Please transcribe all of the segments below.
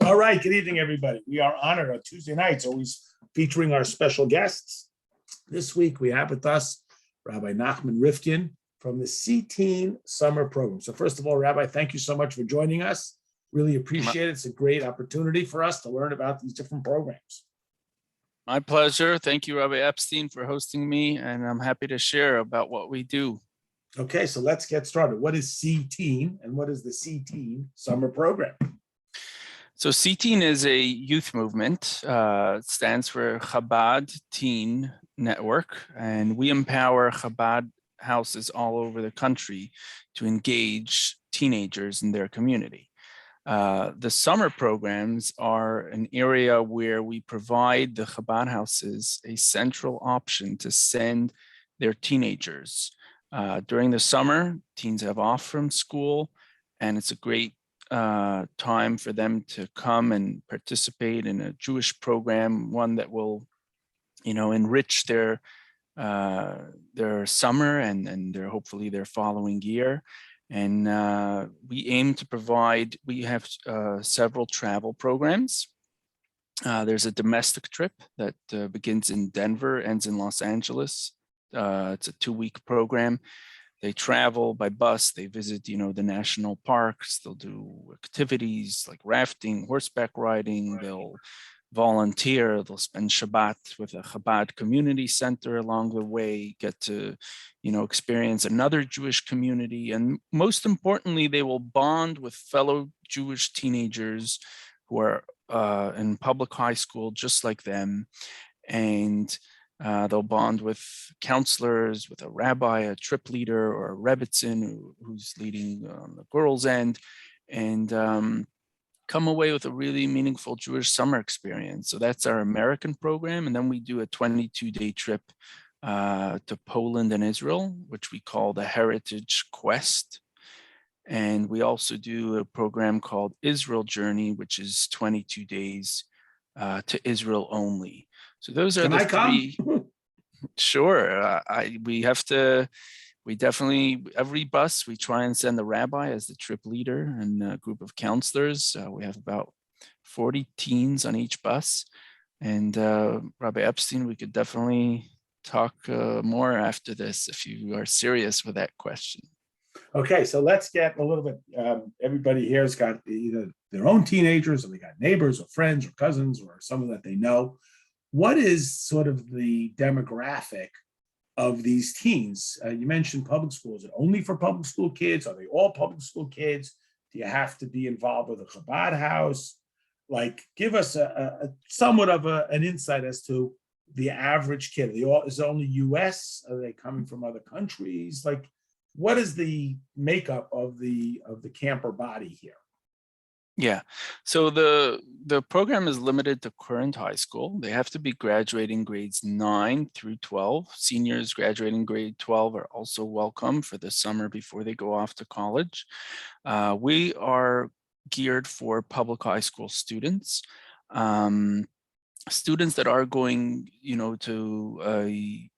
All right, good evening, everybody. We are honored on Tuesday nights, always featuring our special guests. This week we have with us Rabbi Nachman Rivkin from the CTeen Summer program. So first of all, Rabbi, thank you so much for joining us. Really appreciate it. It's a great opportunity for us to learn about these different programs. My pleasure. Thank you, Rabbi Epstein, for hosting me, and I'm happy to share about what we do. Okay, so let's get started. What is CTeen and what is the CTeen Summer program? So CTeen is a youth movement. It stands for Chabad Teen Network, and we empower Chabad houses all over the country to engage teenagers in their community. The summer programs are an area where we provide the Chabad houses a central option to send their teenagers. During the summer, teens have off from school, and it's a great time for them to come and participate in a Jewish program, one that will, enrich their summer and their hopefully their following year. And we aim to provide, we have several travel programs. There's a domestic trip that begins in Denver, ends in Los Angeles. It's a 2-week program. They travel by bus, they visit, the national parks, they'll do activities like rafting, horseback riding, they'll volunteer, they'll spend Shabbat with a Chabad community center along the way, get to, experience another Jewish community. And most importantly, they will bond with fellow Jewish teenagers who are in public high school, just like them. And they'll bond with counselors, with a rabbi, a trip leader, or a rebbitzin who's leading on the girls' end, and come away with a really meaningful Jewish summer experience. So that's our American program. And then we do a 22-day trip to Poland and Israel, which we call the Heritage Quest. And we also do a program called Israel Journey, which is 22 days to Israel only. So those are the three. Sure. We definitely, every bus, we try and send the rabbi as the trip leader and a group of counselors. We have about 40 teens on each bus. And Rabbi Epstein, we could definitely talk more after this if you are serious with that question. Okay, so let's get a little bit, everybody here has got either their own teenagers, or they got neighbors or friends or cousins or someone that they know. What is sort of the demographic of these teens? You mentioned public schools. Is it only for public school kids? Are they all public school kids? Do you have to be involved with a Chabad house? Like, give us a somewhat of an insight as to the average kid. Is it only US? Are they coming from other countries? Like, what is the makeup of the camper body here? Yeah, so the program is limited to current high school. They have to be graduating grades 9 through 12. Seniors graduating grade 12 are also welcome for the summer before they go off to college. We are geared for public high school students. Students that are going, to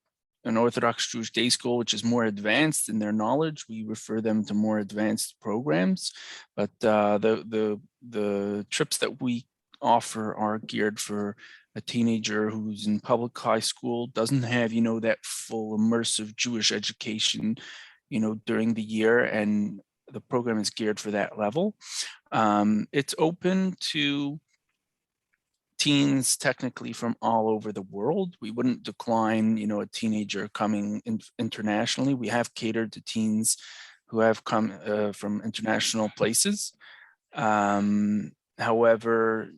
an Orthodox Jewish day school, which is more advanced in their knowledge, we refer them to more advanced programs. But the trips that we offer are geared for a teenager who's in public high school, doesn't have, that full immersive Jewish education, during the year, and the program is geared for that level. It's open to teens technically from all over the world. We wouldn't decline, a teenager coming in internationally. We have catered to teens who have come from international places. However,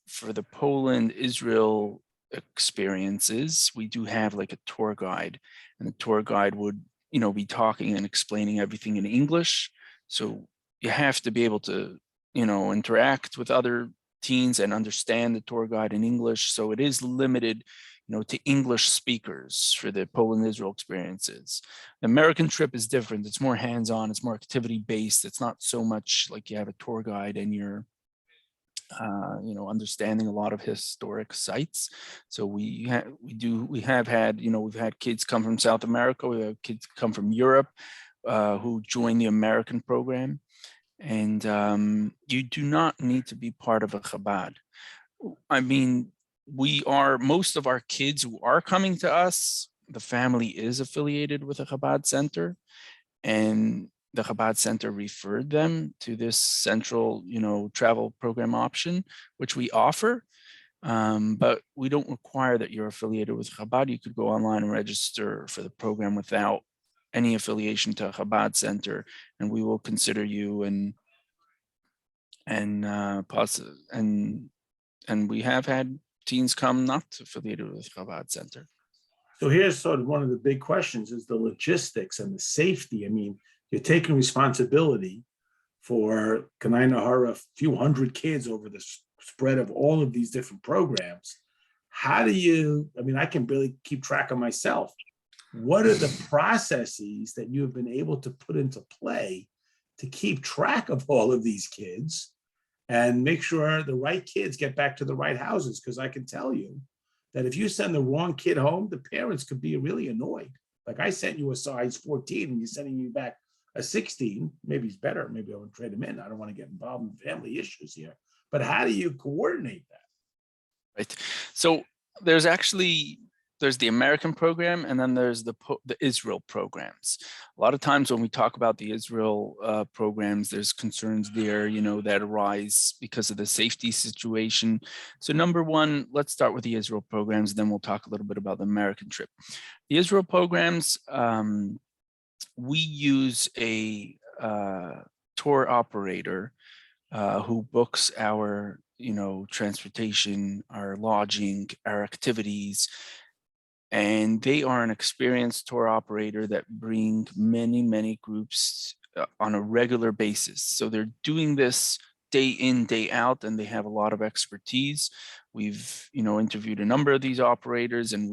for the Poland-Israel experiences, we do have like a tour guide, and the tour guide would, be talking and explaining everything in English. So you have to be able to, interact with other teens and understand the tour guide in English. So it is limited, to English speakers for the Poland-Israel experiences. The American trip is different. It's more hands-on, it's more activity-based. It's not so much like you have a tour guide and you're, understanding a lot of historic sites. So we have had, we've had kids come from South America, we have kids come from Europe who join the American program. And you do not need to be part of a Chabad. I mean, most of our kids who are coming to us, the family is affiliated with a Chabad center, and the Chabad center referred them to this central, travel program option, which we offer. But we don't require that you're affiliated with Chabad. You could go online and register for the program without any affiliation to a Chabad center, and we will consider you and we have had teens come not affiliated with Chabad center. So here's sort of one of the big questions is the logistics and the safety. I mean, you're taking responsibility for Kanai Nahara, a few hundred kids over the spread of all of these different programs. How do you, I mean, I can barely keep track of myself. What are the processes that you have been able to put into play to keep track of all of these kids and make sure the right kids get back to the right houses? Because I can tell you that if you send the wrong kid home, the parents could be really annoyed. Like I sent you a size 14 and you're sending me back a 16, maybe it's better. Maybe I would trade him in. I don't want to get involved in family issues here. But how do you coordinate that? Right. So there's the American program, and then there's the Israel programs. A lot of times when we talk about the Israel programs, there's concerns there, that arise because of the safety situation. So number one, let's start with the Israel programs, then we'll talk a little bit about the American trip. The Israel programs, we use a tour operator who books our, transportation, our lodging, our activities. And they are an experienced tour operator that bring many, many groups on a regular basis. So they're doing this day in, day out, and they have a lot of expertise. We've, interviewed a number of these operators, and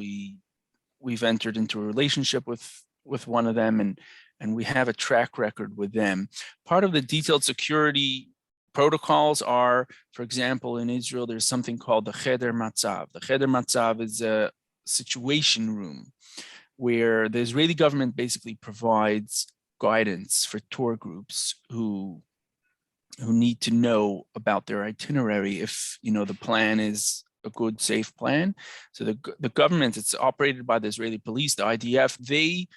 we've entered into a relationship with one of them, and we have a track record with them. Part of the detailed security protocols are, for example, in Israel, there's something called the Cheder Matzav. The Cheder Matzav is a situation room where the Israeli government basically provides guidance for tour groups who need to know about their itinerary if the plan is a good, safe plan. So the government, it's operated by the Israeli police, the IDF, they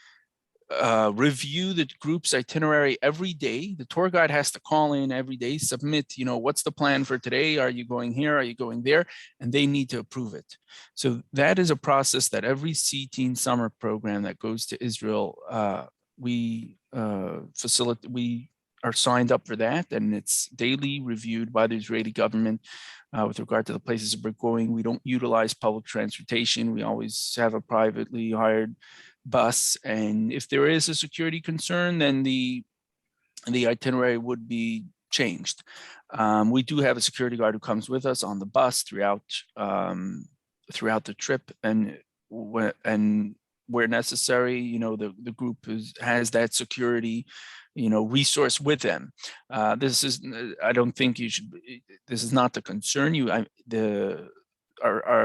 review the group's itinerary every day. The tour guide has to call in every day, submit, what's the plan for today? Are you going here? Are you going there? And they need to approve it. So that is a process that every CTeen Summer program that goes to Israel, we facilitate, we are signed up for that, and it's daily reviewed by the Israeli government with regard to the places we're going. We don't utilize public transportation. We always have a privately hired bus, and if there is a security concern, then the itinerary would be changed. We do have a security guard who comes with us on the bus throughout the trip, and where necessary, the group has that security resource with them. I don't think this is not to concern you.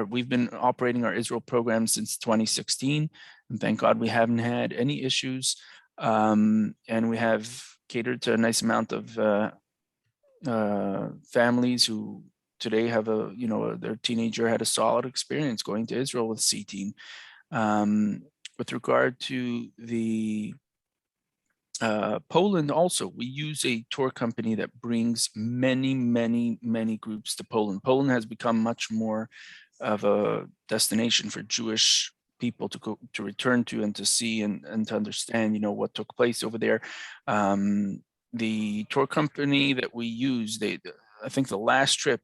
We've been operating our Israel program since 2016, and thank God we haven't had any issues. And we have catered to a nice amount of families who today have their teenager had a solid experience going to Israel with CTeen. With regard to the Poland also, we use a tour company that brings many, many, many groups to Poland. Poland has become much more of a destination for Jewish people to return to and to see and to understand, what took place over there. The tour company that we use, I think the last trip,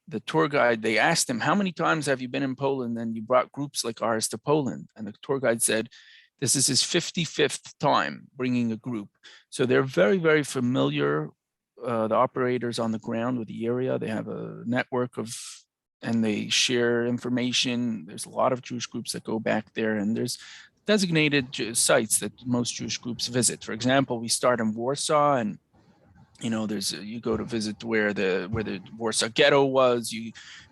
the tour guide, they asked him, how many times have you been in Poland and you brought groups like ours to Poland? And the tour guide said, this is his 55th time bringing a group. So they're very, very familiar, the operators on the ground with the area. They have a network and they share information. There's a lot of Jewish groups that go back there, and there's designated sites that most Jewish groups visit. For example, we start in Warsaw, and There's you go to visit where the Warsaw Ghetto was.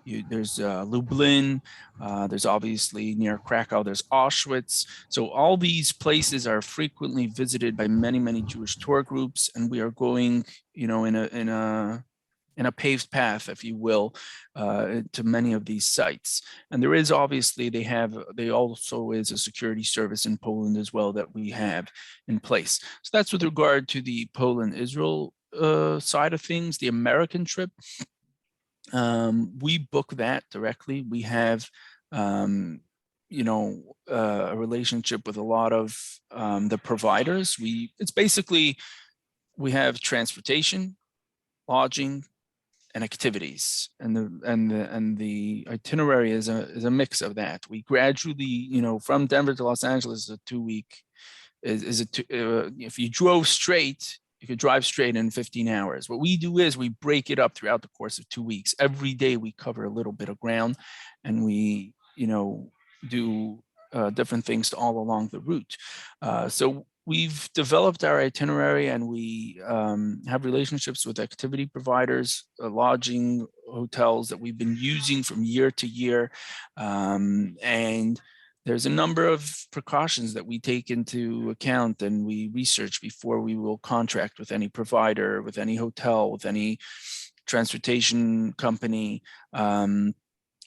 There's Lublin. There's obviously near Krakow. There's Auschwitz. So all these places are frequently visited by many Jewish tour groups, and we are going, in a paved path, if you will, to many of these sites. And there is obviously they also is a security service in Poland as well that we have in place. So that's with regard to the Poland-Israel side of things. The American trip, we book that directly. We have a relationship with a lot of the providers. It's basically, we have transportation, lodging, and activities, and the itinerary is a mix of that. We gradually, from Denver to Los Angeles, a 2-week if you drove straight, you could drive straight in 15 hours. What we do is we break it up throughout the course of 2 weeks. Every day we cover a little bit of ground, and we, do different things all along the route. So we've developed our itinerary, and we have relationships with activity providers, lodging, hotels that we've been using from year to year. And there's a number of precautions that we take into account and we research before we will contract with any provider, with any hotel, with any transportation company.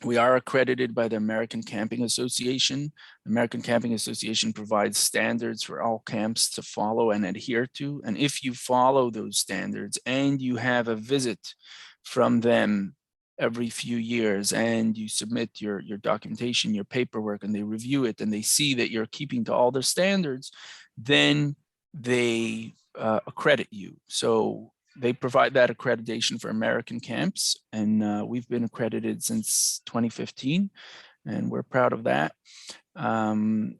We are accredited by the American Camping Association. The American Camping Association provides standards for all camps to follow and adhere to. And if you follow those standards and you have a visit from them every few years and you submit your documentation, your paperwork, and they review it and they see that you're keeping to all their standards, then they accredit you. So they provide that accreditation for American camps, and we've been accredited since 2015, and we're proud of that.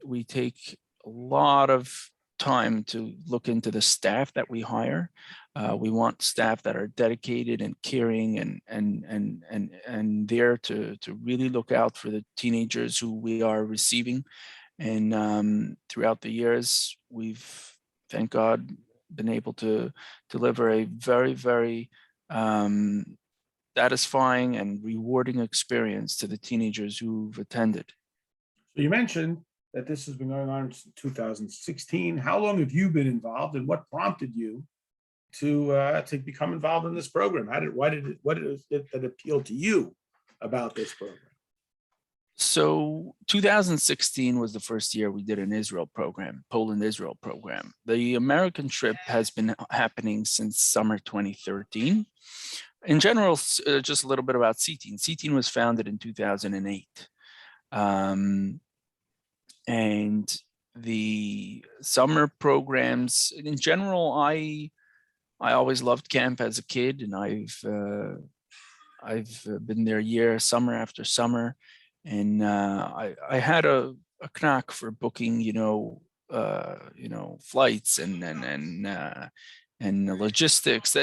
We take a lot of time to look into the staff that we hire. We want staff that are dedicated and caring and there to really look out for the teenagers who we are receiving. And throughout the years, we've, thank God, been able to deliver a very satisfying and rewarding experience to the teenagers who've attended. So you mentioned that this has been going on since 2016. How long have you been involved, and what prompted you to become involved in this program? What is it that appealed to you about this program? So 2016 was the first year we did an Israel program, Poland-Israel program. The American trip has been happening since summer 2013. In general, just a little bit about CTeen. CTeen was founded in 2008. And the summer programs, in general, I always loved camp as a kid, and I've been there summer after summer, and I had a knack for booking, flights and logistics.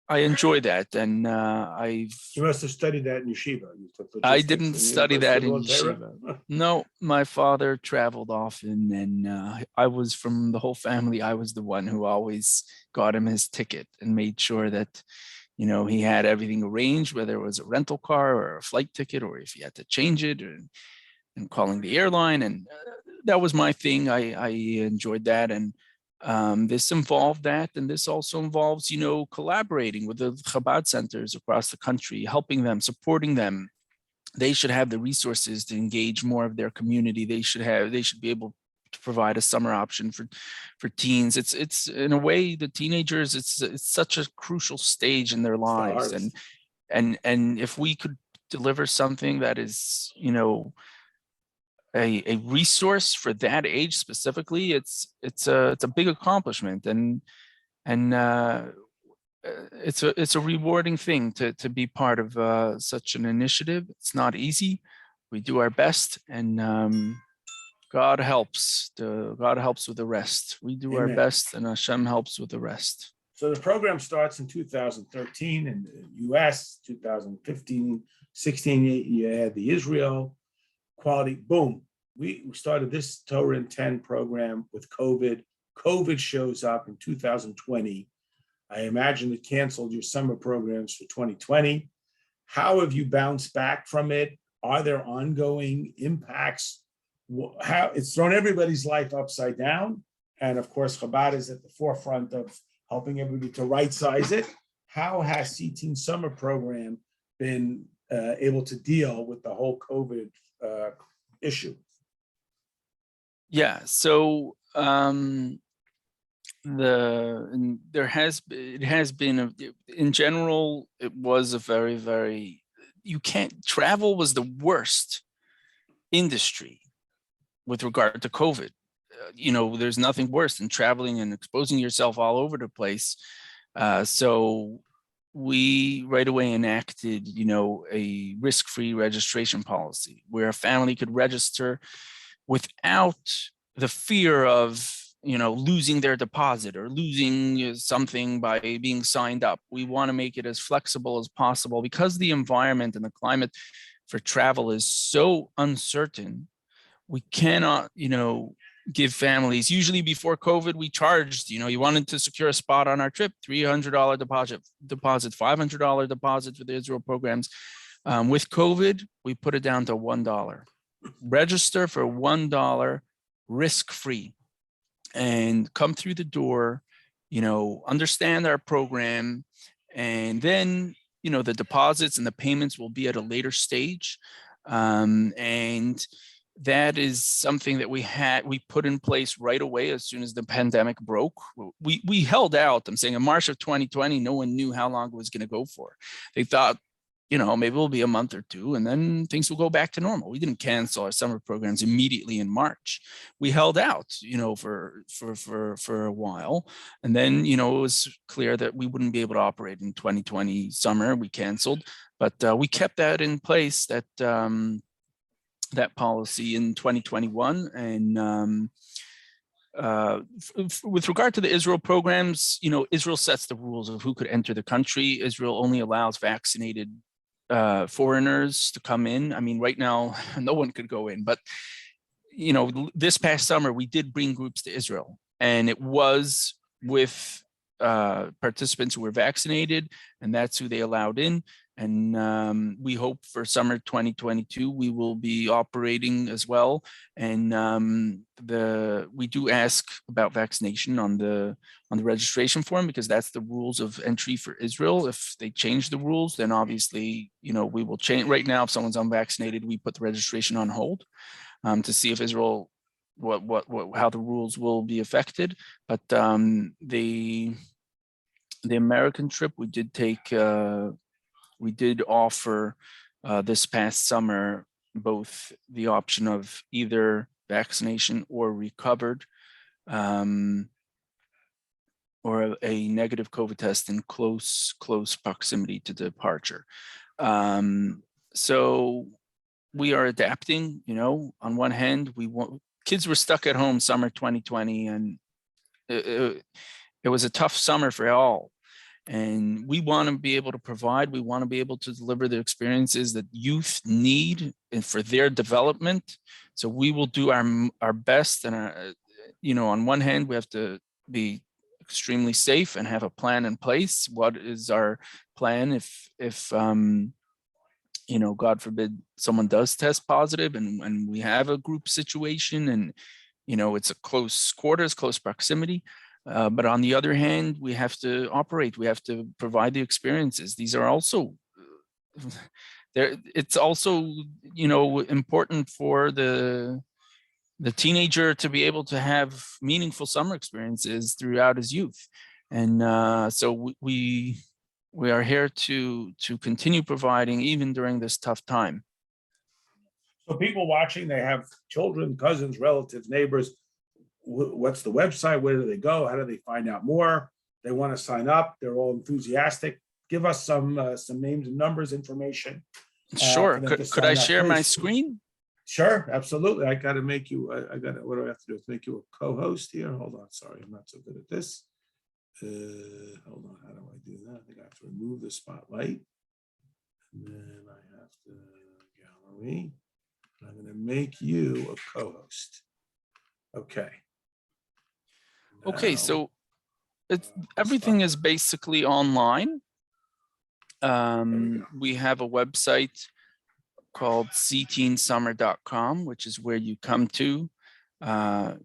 I enjoy that, and You must have studied that in yeshiva. I didn't study that in yeshiva. No, my father traveled often, and I was, from the whole family, I was the one who always got him his ticket and made sure that, he had everything arranged, whether it was a rental car or a flight ticket, or if he had to change it, and calling the airline. And that was my thing. I enjoyed that. And this involved that, and this also involves, collaborating with the Chabad centers across the country, helping them, supporting them. They should have the resources to engage more of their community. They should be able to provide a summer option for teens. It's in a way, the teenagers, it's such a crucial stage in their lives, and if we could deliver something that is, a resource for that age specifically, it's a big accomplishment, and it's a rewarding thing to be part of such an initiative. It's not easy. We do our best, and God helps. God helps with the rest. We do our best, and Hashem helps with the rest. So the program starts in 2013 in the U.S. 2015, 16, you had the Israel quality. Boom. We started this Torah in 10 program with COVID. COVID shows up in 2020. I imagine it canceled your summer programs for 2020. How have you bounced back from it? Are there ongoing impacts? How it's thrown everybody's life upside down. And of course, Chabad is at the forefront of helping everybody to right size it. How has CTeen Summer program been able to deal with the whole COVID issue? Yeah, so it has been in general, it was a very travel was the worst industry with regard to COVID. There's nothing worse than traveling and exposing yourself all over the place. So we right away enacted, a risk-free registration policy where a family could register without the fear of, losing their deposit or losing something by being signed up. We want to make it as flexible as possible because the environment and the climate for travel is so uncertain. We cannot, give families, usually before COVID, we charged, you wanted to secure a spot on our trip, $300 deposit, $500 deposit for the Israel programs. With COVID, we put it down to $1. Register for $1, risk-free, and come through the door, understand our program, and then, the deposits and the payments will be at a later stage. And that is something that we put in place right away as soon as the pandemic broke. We held out. I'm saying in March of 2020, no one knew how long it was going to go for. They thought, maybe it'll be a month or two and then things will go back to normal. We didn't cancel our summer programs immediately in March. We held out, for a while. And then, it was clear that we wouldn't be able to operate in 2020 summer. We canceled, but we kept that in place, that policy in 2021. And with regard to the Israel programs, Israel sets the rules of who could enter the country. Israel only allows vaccinated foreigners to come in. I mean, right now, no one could go in, but, this past summer, we did bring groups to Israel, and it was with participants who were vaccinated, and that's who they allowed in. And we hope for summer 2022, we will be operating as well. And we do ask about vaccination on the registration form, because that's the rules of entry for Israel. If they change the rules, then obviously, we will change. Right now, if someone's unvaccinated, we put the registration on hold to see if Israel, how the rules will be affected. But the American trip, we did take. We did offer this past summer both the option of either vaccination or recovered, or a negative COVID test in close proximity to departure. So we are adapting. On one hand, kids were stuck at home summer 2020, and it was a tough summer for all. And we want to be able to provide, we want to be able to deliver the experiences that youth need and for their development. So we will do our best. And, on one hand, we have to be extremely safe and have a plan in place. What is our plan if God forbid someone does test positive and we have a group situation and, it's a close quarters, close proximity. But on the other hand, we have to operate. We have to provide the experiences. These are also there. It's also, important for the teenager to be able to have meaningful summer experiences throughout his youth. And so we are here to continue providing even during this tough time. So people watching, they have children, cousins, relatives, neighbors. What's the website? Where do they go? How do they find out more? They want to sign up. They're all enthusiastic. Give us some names and numbers, information. Sure. Could I share my screen? Sure, absolutely. I got to make you. What do I have to do? Make you a co-host here. Hold on. Sorry, I'm not so good at this. Hold on. How do I do that? I think I have to remove the spotlight, and then I have to gallery. I'm going to make you a co-host. Okay. Okay, so it's everything is basically online. go. We have a website called CTeenSummer.com, which is where you come to.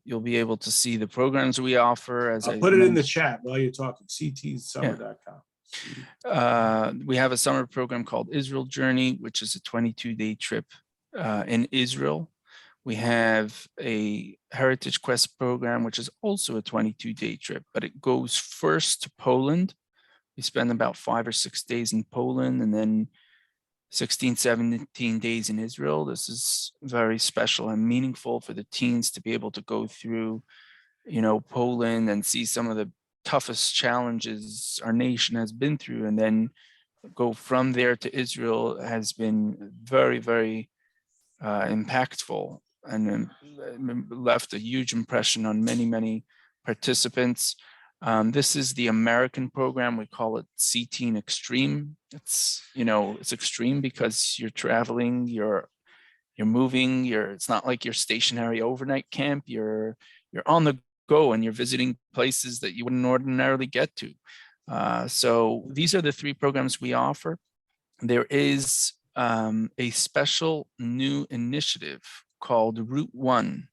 You'll be able to see the programs we offer. As I'll I put it in the mentioned. chat while you're talking. CTeensummer.com. We have a summer program called Israel Journey, which is a 22-day trip in Israel. We have a Heritage Quest program, which is also a 22-day trip, but it goes first to Poland. We spend about 5 or 6 days in Poland and then 16, 17 days in Israel. This is very special and meaningful for the teens to be able to go through, Poland and see some of the toughest challenges our nation has been through, and then go from there to Israel has been very, very impactful, and left a huge impression on many, many participants. This is the American program. We call it CTeen Extreme. It's extreme because you're traveling, you're moving, it's not like you're stationary overnight camp. You're on the go and you're visiting places that you wouldn't ordinarily get to. So these are the 3 programs we offer. There is a special new initiative called Route 1.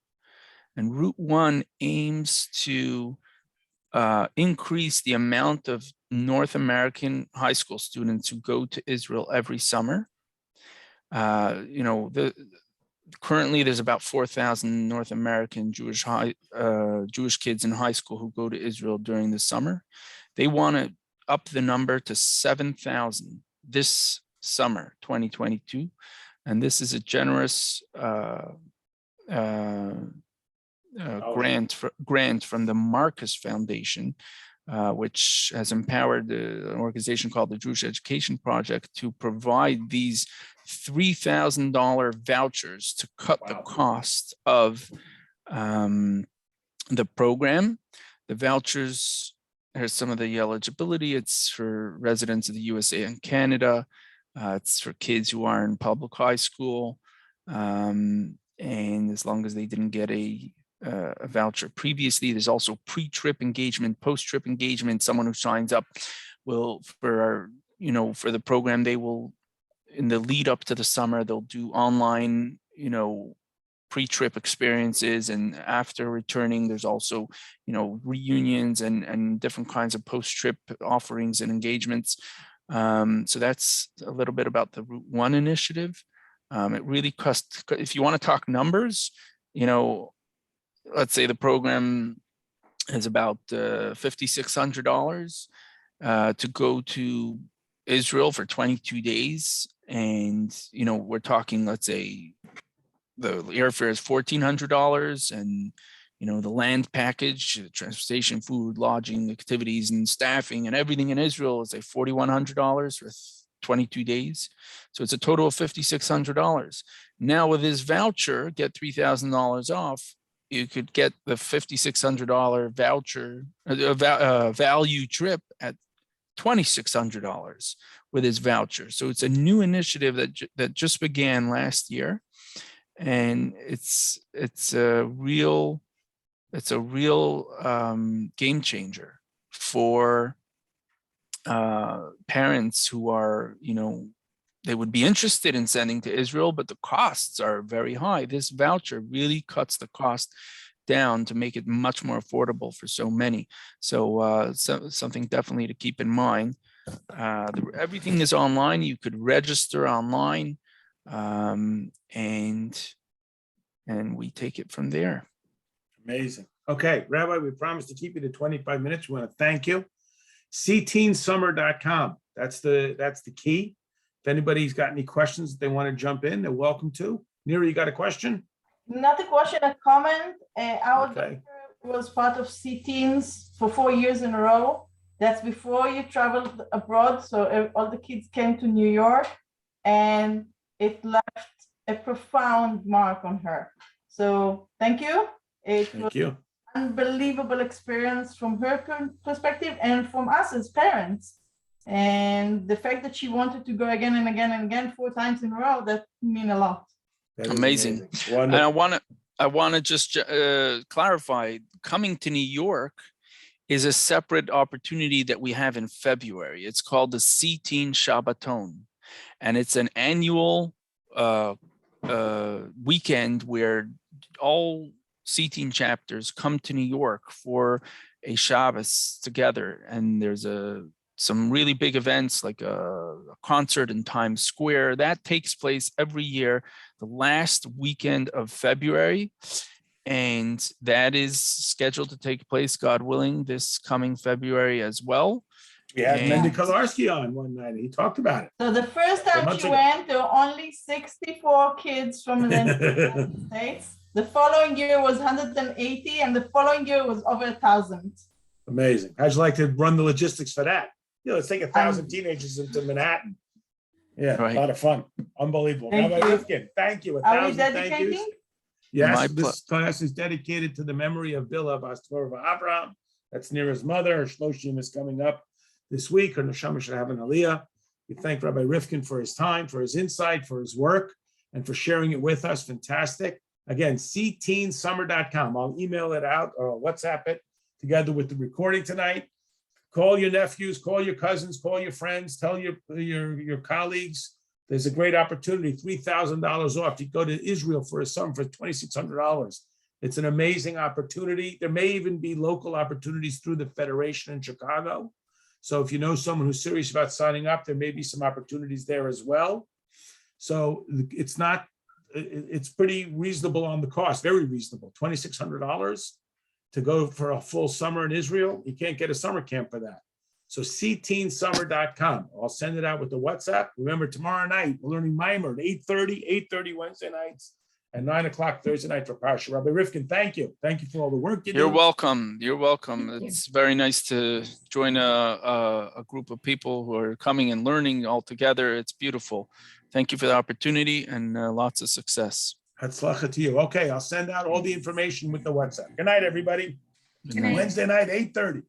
And Route 1 aims to increase the amount of North American high school students who go to Israel every summer. Currently there's about 4,000 North American Jewish kids in high school who go to Israel during the summer. They want to up the number to 7,000 this summer, 2022. And this is a generous grant from the Marcus Foundation, which has empowered an organization called the Jewish Education Project to provide these $3,000 vouchers to cut the cost of the program. The vouchers, here's some of the eligibility. It's for residents of the USA and Canada. It's for kids who are in public high school. And as long as they didn't get a voucher previously, there's also pre-trip engagement, post-trip engagement. Someone who signs up will, for the program, they will, in the lead up to the summer, they'll do online, pre-trip experiences, and after returning, there's also, reunions and different kinds of post-trip offerings and engagements. So that's a little bit about the Route 1 initiative. It really costs, if you want to talk numbers, let's say the program is about $5,600 to go to Israel for 22 days. And, we're talking, let's say the airfare is $1,400, and, the land package, the transportation, food, lodging, activities, and staffing, and everything in Israel is like $4,100 for 22 days. So it's a total of $5,600. Now with this voucher, get $3,000 off, you could get the $5,600 voucher value trip at $2,600 with his voucher. So it's a new initiative that just began last year, and it's a real game changer for parents who are, they would be interested in sending to Israel, but the costs are very high. This voucher really cuts the cost down to make it much more affordable for so many. So, something definitely to keep in mind. Everything is online. You could register online, and we take it from there. Amazing. Okay, Rabbi, we promised to keep you to 25 minutes. We want to thank you. CTeenSummer.com. That's the key. If anybody's got any questions they want to jump in, they're welcome to. Nira, you got a question? Not a question, a comment. Our daughter was part of CTeens for 4 years in a row. That's before you traveled abroad. So all the kids came to New York, and it left a profound mark on her. So thank you. It was an unbelievable experience from her perspective and from us as parents. And the fact that she wanted to go again and again and again 4 times in a row, that mean a lot. Amazing. And I want to just clarify, coming to New York is a separate opportunity that we have in February. It's called the CTeen Shabbaton, and it's an annual weekend where all CTeen chapters come to New York for a Shabbos together, and there's some really big events like a concert in Times Square that takes place every year the last weekend of February. And that is scheduled to take place, God willing, this coming February as well. We had And- Mendy Kolarski on one night. He talked about it. So the first time she went, there were only 64 kids from the United States. The following year was 180, and the following year was over 1,000. Amazing. How'd you like to run the logistics for that? Let's take 1,000 teenagers into Manhattan. Yeah, Right. a lot of fun. Unbelievable. Thank Rabbi you. Rivkin, thank you. Are we 1,000 thank yous. dedicating? Yes, this class is dedicated to the memory of Bilah Bas Torah Abraham. That's near his mother. Her Shloshim is coming up this week. Her Neshama should have an Aliyah. We thank Rabbi Rivkin for his time, for his insight, for his work, and for sharing it with us. Fantastic. Again, CTeenSummer.com. I'll email it out or I'll WhatsApp it together with the recording tonight. Call your nephews, call your cousins, call your friends, tell your colleagues. There's a great opportunity, $3,000 off. You go to Israel for a summer for $2,600. It's an amazing opportunity. There may even be local opportunities through the Federation in Chicago. So if you know someone who's serious about signing up, there may be some opportunities there as well. So it's pretty reasonable on the cost, very reasonable, $2,600 to go for a full summer in Israel. You can't get a summer camp for that. So CTeenSummer.com. I'll send it out with the WhatsApp. Remember, tomorrow night, we're learning Mimer at 8:30 Wednesday nights, and 9 o'clock Thursday night for Parsha. Rabbi Rivkin, thank you. Thank you for all the work you do. You're welcome. You're welcome. Thank you. It's very nice to join a group of people who are coming and learning all together. It's beautiful. Thank you for the opportunity and lots of success. Hatzlacha to you. Okay, I'll send out all the information with the WhatsApp. Good night, everybody. Good night. Wednesday night, 8:30.